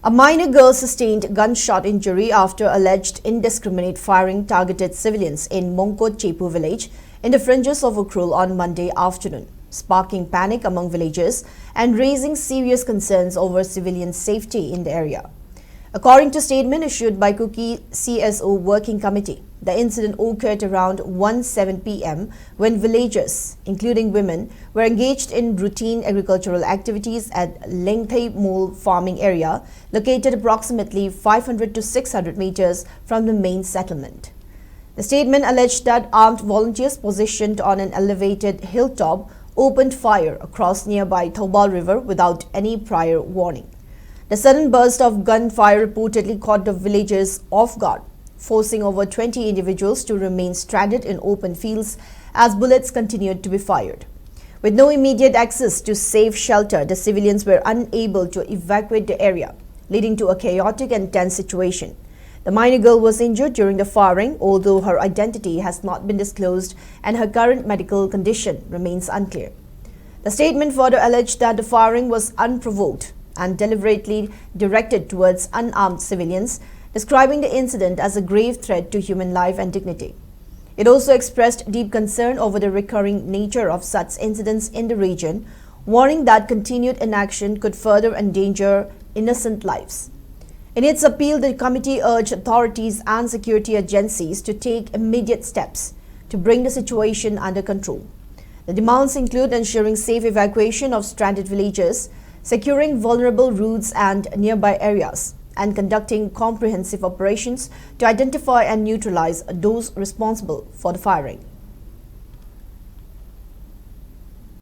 A minor girl sustained gunshot injury after alleged indiscriminate firing targeted civilians in Mongkot Chepu village in the fringes of Ukhrul on Monday afternoon, sparking panic among villagers and raising serious concerns over civilian safety in the area. According to statement issued by Kuki CSO Working Committee, the incident occurred around 1:07 p.m. when villagers, including women, were engaged in routine agricultural activities at Lengthai Mole farming area located approximately 500 to 600 meters from the main settlement. The statement alleged that armed volunteers positioned on an elevated hilltop opened fire across nearby Thobal River without any prior warning. The sudden burst of gunfire reportedly caught the villagers off guard, forcing over 20 individuals to remain stranded in open fields as bullets continued to be fired. With no immediate access to safe shelter, the civilians were unable to evacuate the area, leading to a chaotic and tense situation. The minor girl was injured during the firing, although her identity has not been disclosed and her current medical condition remains unclear. The statement further alleged that the firing was unprovoked and deliberately directed towards unarmed civilians, describing the incident as a grave threat to human life and dignity. It also expressed deep concern over the recurring nature of such incidents in the region, warning that continued inaction could further endanger innocent lives. In its appeal, the committee urged authorities and security agencies to take immediate steps to bring the situation under control. The demands include ensuring safe evacuation of stranded villagers, securing vulnerable routes and nearby areas, and conducting comprehensive operations to identify and neutralize those responsible for the firing.